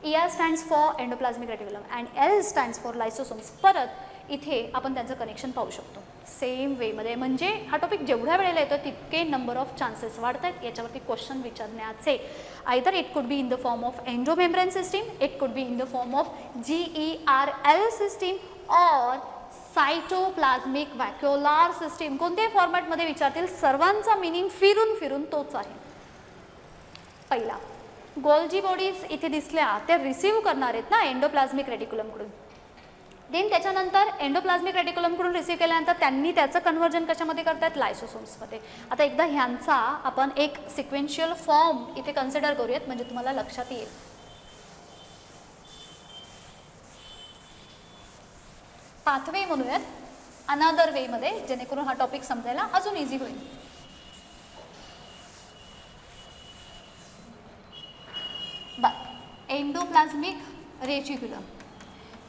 ER stands for endoplasmic reticulum and L stands for lysosomes. परत इथे आपण त्यांचं कनेक्शन पाहू शकतो सेम वेमध्ये. म्हणजे हा टॉपिक जेवढ्या वेळेला येतो तितके नंबर ऑफ चान्सेस वाढत आहेत याच्यावरती question विचारण्याचे. Either it could be in the form of endomembrane system, it could be in the form of GERL system और सायटोप्लाझ्मिक व्हॅक्युलार सिस्टीम. कोणत्याही फॉर्मॅटमध्ये विचारतील, सर्वांचा मिनिंग फिरून फिरून तोच आहे. पहिला, गॉल्जी बॉडीज इथे दिसल्या त्या रिसीव्ह करणार आहेत ना एंडोप्लाझ्मिक रेटिक्युलमकडून. देन त्याच्यानंतर एंडोप्लाझ्मिक रेटिक्युलमकडून रिसीव्ह केल्यानंतर त्यांनी त्याचं कन्व्हर्जन कशामध्ये करतात? लायसोसोम्समध्ये. आता एकदा ह्यांचा आपण एक सिक्वेन्शियल फॉर्म इथे कन्सिडर करूयात म्हणजे तुम्हाला लक्षात येईल. पाथवे म्हणूयात अनदर वेमध्ये, जेणेकरून हा टॉपिक समजायला अजून इझी होईल. Endoplasmic reticulum.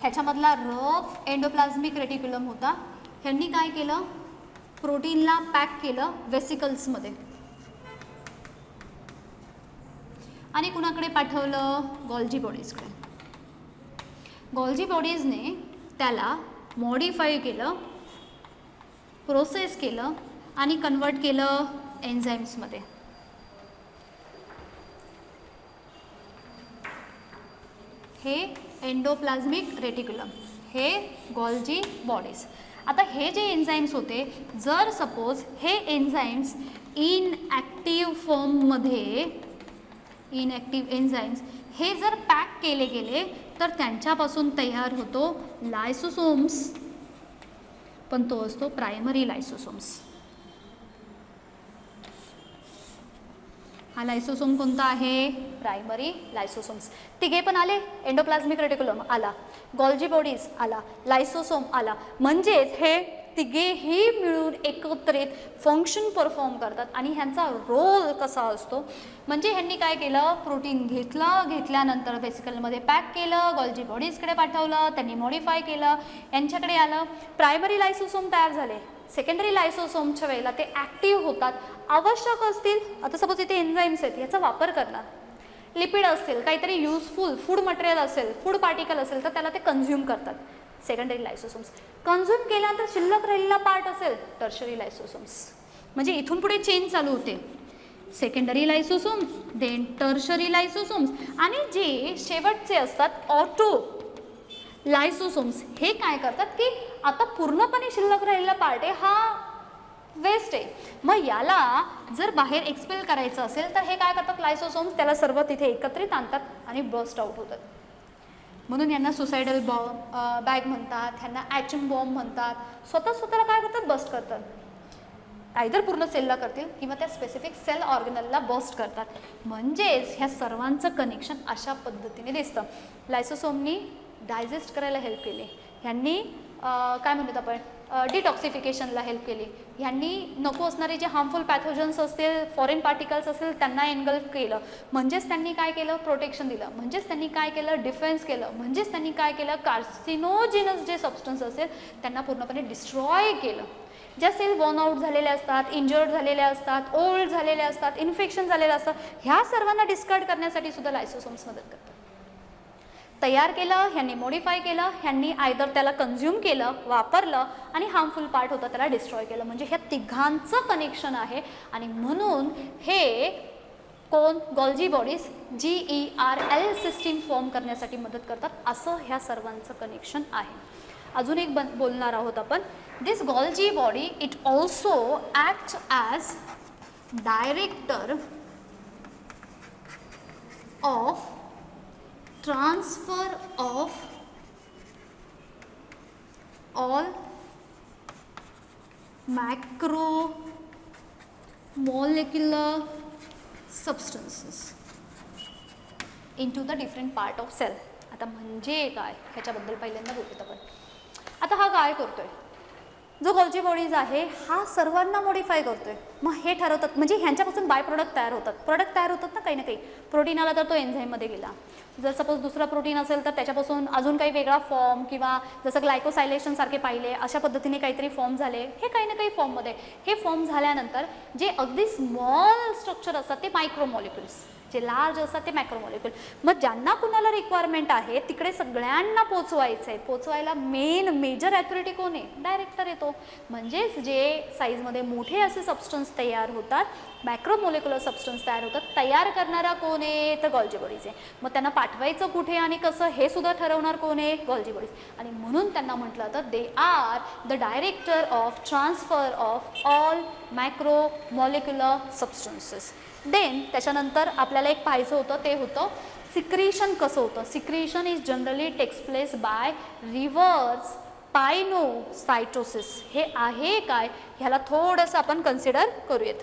ह्याच्यामधला rough endoplasmic reticulum होता. ह्यांनी काय केलं, प्रोटीनला पॅक केलं वेसिकल्समध्ये आणि कुणाकडे पाठवलं, गॉल्जी बॉडीजकडे. गॉल्जी बॉडीजने त्याला मॉडिफाय केलं, प्रोसेस केलं आणि कन्वर्ट केलं एन्झाईम्समध्ये. हे एंडोप्लाझ्मिक रेटिक्युलम, हे गॉल्जी बॉडीज. आता हे जे एन्झाईम्स होते, जर सपोज हे एन्झाईम्स इनॲक्टिव्ह फॉर्ममध्ये, इनॲक्टिव्ह एन्झाईम्स हे जर पॅक केले गेले तर त्यांच्यापासून तयार होतो लायसोसोम्स, पण तो असतो प्रायमरी लायसोसोम्स. हा लायसोसोम कोणता आहे, प्रायमरी लायसोसोम्स. तिघे पण आले, एंडोप्लाझ्मिक रेटिक्युलम आला, गॉल्जी बॉडीज आला, लायसोसोम आला. म्हणजेच हे तिघेही मिळून एकत्रित फंक्शन परफॉर्म करतात. आणि ह्यांचा रोल कसा असतो, म्हणजे ह्यांनी काय केलं, प्रोटीन घेतल्यानंतर बेसिकलमध्ये पॅक केलं, गॉल्जी बॉडीजकडे पाठवलं, त्यांनी मॉडिफाय केलं, यांच्याकडे आलं, प्रायमरी लायसोसोम तयार झाले. सेकंडरी लायसोसोमच्या वेळेला ते ॲक्टिव्ह होतात, आवश्यक असतील, आता सपोज इथे एन्झाईम्स आहेत, याचा वापर करणार, लिपिड असतील, काहीतरी युजफुल फूड मटेरियल असेल, फूड पार्टिकल असेल, तर त्याला ते कन्झ्युम करतात सेकंडरी लायसोसोम्स. कन्झ्युम केल्यानंतर शिल्लक राहिलेला पार्ट असेल टर्शरी लायसोसोम्स. म्हणजे इथून पुढे चेंज चालू होते, सेकंडरी लायसोसोम्स, देन टर्शरी लायसोसोम्स, आणि जे शेवटचे असतात ऑटो लायसोसोम्स, हे काय करतात की आता पूर्णपणे शिल्लक राहिलेला पार्ट आहे हा वेस्ट आहे, मग याला जर बाहेर एक्सपेल करायचं असेल तर हे काय करतात लायसोसोम्स, त्याला सर्व तिथे एकत्रित आणतात आणि बर्स्ट आउट होतात. म्हणून यांना सुसायडल बॅग म्हणतात, ह्यांना ॲटम बॉम्ब म्हणतात. स्वतःला काय करतात, बस्ट करतात. आयदर पूर्ण सेलला करतील किंवा त्या स्पेसिफिक सेल ऑर्गनलला बस्ट करतात. म्हणजेच ह्या सर्वांचं कनेक्शन अशा पद्धतीने दिसतं. लायसोसोमनी डायजेस्ट करायला हेल्प केली, ह्यांनी काय म्हणतात आपण डिटॉक्सिफिकेशनला हेल्प केली, ह्यांनी नको असणारे जे हार्मफुल पॅथोजन्स असतील, फॉरेन पार्टिकल्स असतील, त्यांना एनगल्फ केलं. म्हणजेच त्यांनी काय केलं, प्रोटेक्शन दिलं. म्हणजेच त्यांनी काय केलं, डिफेन्स केलं. म्हणजेच त्यांनी काय केलं, कार्सिनोजिनस जे सबस्टन्स असेल त्यांना पूर्णपणे डिस्ट्रॉय केलं. ज्या सेल वॉर्न आउट झालेल्या असतात, इंजर्ड झालेल्या असतात, ओल्ड झालेल्या असतात, इन्फेक्शन झालेलं असतं, ह्या सर्वांना डिस्कार्ड करण्यासाठी सुद्धा लायसोसोम्स मदत करतात. तयार केलं, ह्यांनी मॉडिफाय केलं, ह्यांनी आयदर त्याला कन्झ्युम केलं, वापरलं, आणि हार्मफुल पार्ट होता त्याला डिस्ट्रॉय केलं. म्हणजे ह्या तिघांचं कनेक्शन आहे. आणि म्हणून हे कोण, Golgi bodies GERL system form करण्यासाठी मदत करतात, असं ह्या सर्वांचं कनेक्शन आहे. अजून एक बोलणार आहोत आपण. This Golgi body it also act as director of transfer of all macromolecular substances into the different part of cell. आता म्हणजे काय, ह्याच्याबद्दल पहिल्यांदा बोलूयात आपण. आता हा काय करतोय, जो गॉल्जी बॉडीज आहे हा सर्वांना मॉडिफाय करतोय. मग हे ठरवतात, म्हणजे ह्यांच्यापासून बाय प्रोडक्ट तयार होतात. प्रोडक्ट तयार होतात ना काही ना काही. प्रोटीन आला तर तो एन्झाईममध्ये गेला. जर सपोज दुसरा प्रोटीन असेल तर त्याच्यापासून अजून काही वेगळा फॉर्म, किंवा जसं ग्लायकोसायलेशन सारखे पाहिले अशा पद्धतीने काहीतरी फॉर्म झाले. हे काही ना काही फॉर्ममध्ये, हे फॉर्म झाल्यानंतर जे अगदी स्मॉल स्ट्रक्चर असतात ते मायक्रोमॉलिक्युल्स, जे लार्ज असतात ते मॅक्रोमॉलिक्युल. मग ज्यांना कुणाला रिक्वायरमेंट आहे तिकडे सगळ्यांना पोचवायचं आहे. पोचवायला मेजर ॲथॉरिटी कोण आहे, डायरेक्टर येतो. म्हणजेच जे साईजमध्ये मोठे असे सबस्टन्स तयार होतात, मॅक्रोमॉलिक्युलर सबस्टन्स तयार होतात, तयार करणारा कोण आहे, तर गॉल्जी बॉडीज आहे. मग त्यांना पाठवायचं कुठे आणि कसं हे सुद्धा ठरवणार कोण आहे, गॉल्जी बॉडीज. आणि म्हणून त्यांना म्हटलं तर they are the director of transfer of all macromolecular substances. Then त्याच्यानंतर आपल्याला एक पाहायचं होतं, ते होतं सिक्रीशन कसं होतं. Secretion is generally takes place by reverse pinocytosis. हे आहे काय, ह्याला थोडंसं आपण कन्सिडर करूयात.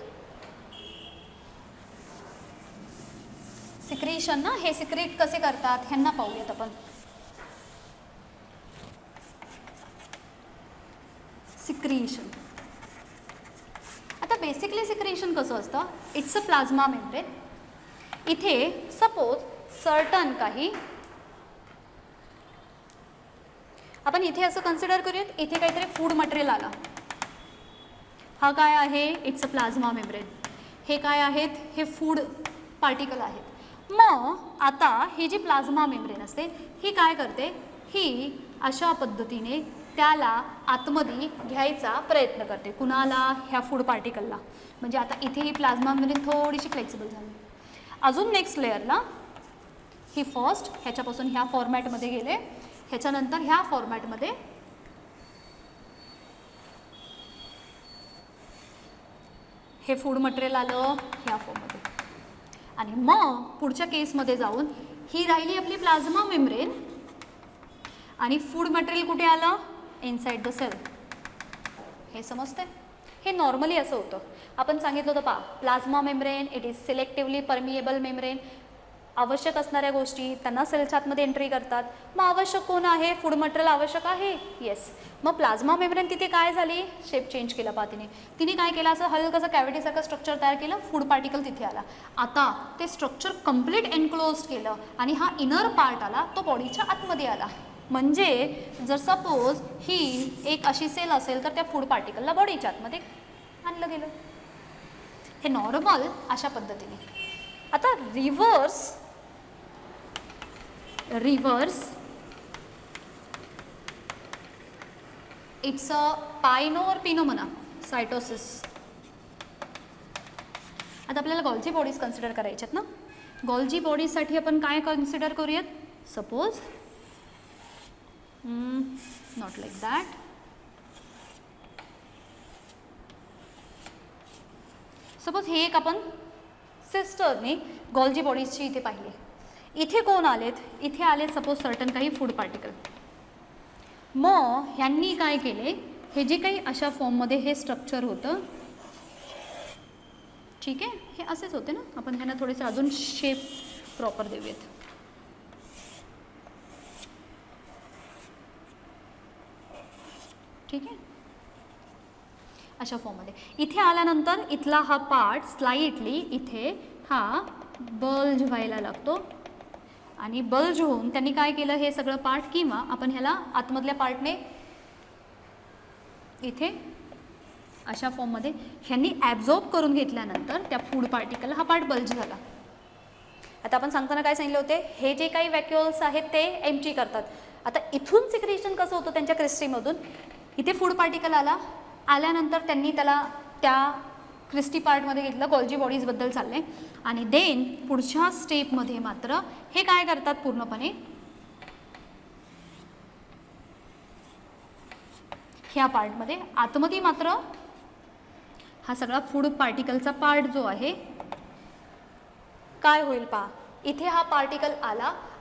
सिक्रीशन ना, हे सिक्रेट कसे करतात ह्यांना पाहूयात आपण. सिक्रीशन, आता बेसिकली सिक्रेशन कसं असतं, इट्स अ प्लाझ्मा मेम्ब्रेन. इथे सपोज सर्टन काही, आपण इथे असं कन्सिडर करूयात, इथे काहीतरी फूड मटेरियल आला, हा काय आहे, इट्स अ प्लाझ्मा मेम्ब्रेन, हे काय आहेत, हे फूड पार्टिकल आहेत. मग आता ही जी प्लाझ्मा मेम्ब्रेन असते ही काय करते, ही अशा पद्धतीने त्याला आतमध्ये घ्यायचा प्रयत्न करते. कुणाला, ह्या फूड पार्टिकलला. म्हणजे आता इथे ही प्लाझ्मा मेम्ब्रेन थोडीशी फ्लेक्सिबल झाली. अजून नेक्स्ट लेअरला ही फर्स्ट ह्याच्यापासून ह्या फॉर्मॅटमध्ये गेले, ह्याच्यानंतर ह्या फॉर्मॅटमध्ये हे फूड मटेरियल आलं ह्या फॉर्ममध्ये, आणि मग पुढच्या केसमध्ये जाऊन ही राहिली आपली प्लाझ्मा मेम्ब्रेन आणि फूड मटेरियल कुठे आलं, इनसाइड द सेल. हे समजते? हे नॉर्मली असं होतं. आपण सांगितलं होतं पहा, plasma membrane it is selectively permeable membrane. आवश्यक असणाऱ्या गोष्टी त्यांना सेलच्या आतमध्ये एंट्री करतात. मग आवश्यक कोण आहे, फूड मटेरियल आवश्यक आहे, येस. मग प्लाझ्मा मेम्ब्रेन तिथे काय झाली, शेप चेंज केला पहा तिने काय केलं, असं हलकंसं कॅव्हिटीसारखं स्ट्रक्चर तयार केलं, फूड पार्टिकल तिथे आला. आता ते स्ट्रक्चर कम्प्लीट एनक्लोज केलं आणि हा इनर पार्ट आला, तो बॉडीच्या आतमध्ये आला. म्हणजे जर सपोज ही एक अशी सेल असेल तर त्या फूड पार्टिकलला बॉडीच्या आतमध्ये आणलं गेलं. हे नॉर्मल अशा पद्धतीने. आता रिव्हर्स इट्स अ पायनो और पिनो म्हणा, सायटोसिस. आता आपल्याला गॉल्जी बॉडीज कन्सिडर करायच्यात ना. गॉल्जी बॉडीजसाठी आपण काय कन्सिडर करूयात, suppose not like that. Suppose हे एक आपण सिस्टरने गॉल्जी बॉडीजची इथे पाहिली. इथे कोण आलेत, इथे आलेत सपोज सर्टन काही फूड पार्टिकल. मग ह्यांनी काय केले, हे जे काही अशा फॉर्ममध्ये हे स्ट्रक्चर होतं, ठीक आहे, हे असेच होते ना, आपण ह्यांना थोडेसे अजून शेप प्रॉपर देऊयात. ठीक आहे, अशा फॉर्ममध्ये. इथे आल्यानंतर इथला हा पार्ट स्लाइटली इथे हा बल्ज व्हायला लागतो आणि बल्ज होऊन त्यांनी काय केलं, हे सगळं पार्ट, किंवा आपण ह्याला आतमधल्या पार्टने इथे अशा फॉर्ममध्ये ह्यांनी ॲब्झॉर्ब करून घेतल्यानंतर त्या फूड पार्टिकलला हा पार्ट बल्ज झाला. आता आपण सांगताना काय सांगितले होते, हे जे काही व्हॅक्युल्स आहेत ते एम्प्टी करतात. आता इथून सिक्रेशन कसं होतं त्यांच्या क्रिस्टीमधून, इथे फूड पार्टिकल आल्यानंतर त्यांनी त्याला त्या क्रिस्टी पार्टमध्ये घेतलं, गॉल्जी बॉडीजबद्दल चालले. आणि देन पुढच्या स्टेपमध्ये मात्र हे काय करतात, पूर्णपणे ह्या पार्टमध्ये आतमध्ये मात्र हा सगळा फूड पार्टिकलचा पार्ट जो आहे काय होईल पहा. इथे हा पार्टिकल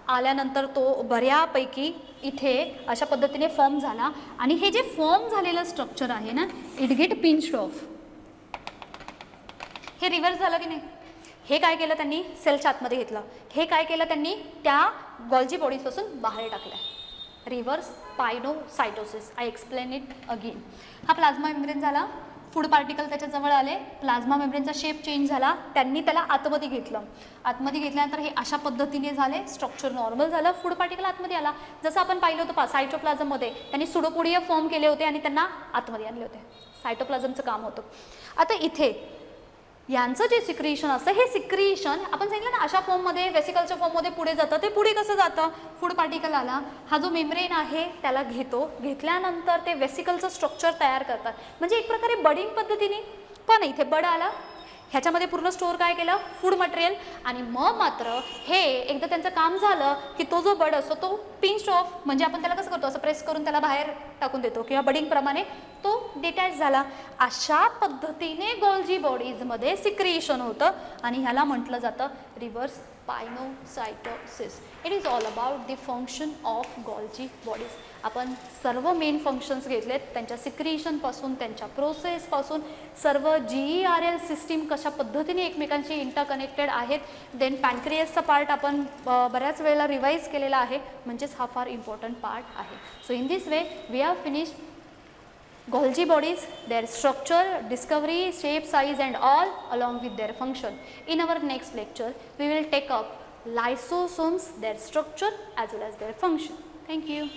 आल्यानंतर तो बऱ्यापैकी इथे अशा पद्धतीने फॉर्म झाला आणि हे जे फॉर्म झालेलं स्ट्रक्चर आहे ना, इट गेट पिंच्ड ऑफ. हे रिव्हर्स झालं की नाही. हे काय केलं त्यांनी, सेलच्या आतमध्ये घेतलं. हे काय केलं त्यांनी, त्या गॉल्जी बॉडीजपासून बाहेर टाकलं. Reverse pinocytosis. I explain it again. हा प्लाझ्मा मेम्ब्रेन झाला, फूड पार्टिकल त्याच्याजवळ आले, प्लाझ्मा मेम्ब्रेनचा शेप चेंज झाला, त्यांनी त्याला आतमध्ये घेतलं. आतमध्ये घेतल्यानंतर हे अशा पद्धतीने झाले, स्ट्रक्चर नॉर्मल झालं, फूड पार्टिकल आतमध्ये आला. जसं आपण पाहिलं होतं सायटोप्लाझममध्ये त्यांनी सुडोपोडिया फॉर्म केले होते आणि त्यांना आतमध्ये आणले होते. सायटोप्लाझमचं काम होतं. आता इथे यांचं जे सिक्रिशन असतं, हे सिक्रिशन आपण सांगितलं ना अशा फॉर्ममध्ये, वेसिकलच्या फॉर्ममध्ये पुढे जातं. ते पुढे कसं जातं, फूड पार्टिकल आला, हा जो मेम्ब्रेन आहे त्याला घेतल्यानंतर ते वेसिकलचं स्ट्रक्चर तयार करतात. म्हणजे एक प्रकारे बडिंग पद्धतीने. पण इथे बड आला, ह्याच्यामध्ये पूर्ण स्टोअर काय केलं, फूड मटेरियल. आणि मग मात्र हे एकदा त्यांचं काम झालं की तो जो बड असतो तो पिंच्ड ऑफ, म्हणजे आपण त्याला कसं करतो, असं प्रेस करून त्याला बाहेर टाकून देतो किंवा बडिंगप्रमाणे तो डिटॅच झाला. अशा पद्धतीने गॉल्जी बॉडीजमध्ये सिक्रिशन होतं आणि ह्याला म्हटलं जातं reverse pinocytosis. It is all about the function of Golgi bodies. आपण सर्व मेन फंक्शन्स घेतलेत, त्यांच्या सिक्रिशनपासून, त्यांच्या प्रोसेसपासून, सर्व GERL सिस्टीम कशा पद्धतीने एकमेकांशी इंटरकनेक्टेड आहेत. देन पॅनक्रियसचा पार्ट आपण बऱ्याच वेळेला रिवाईज केलेला आहे, म्हणजेच हा फार इम्पॉर्टंट पार्ट आहे. So in this way we have finished Golgi bodies, their structure, discovery, shape, size and all along with their function. In our next lecture, we will take up lysosomes, their structure as well as their function. Thank you.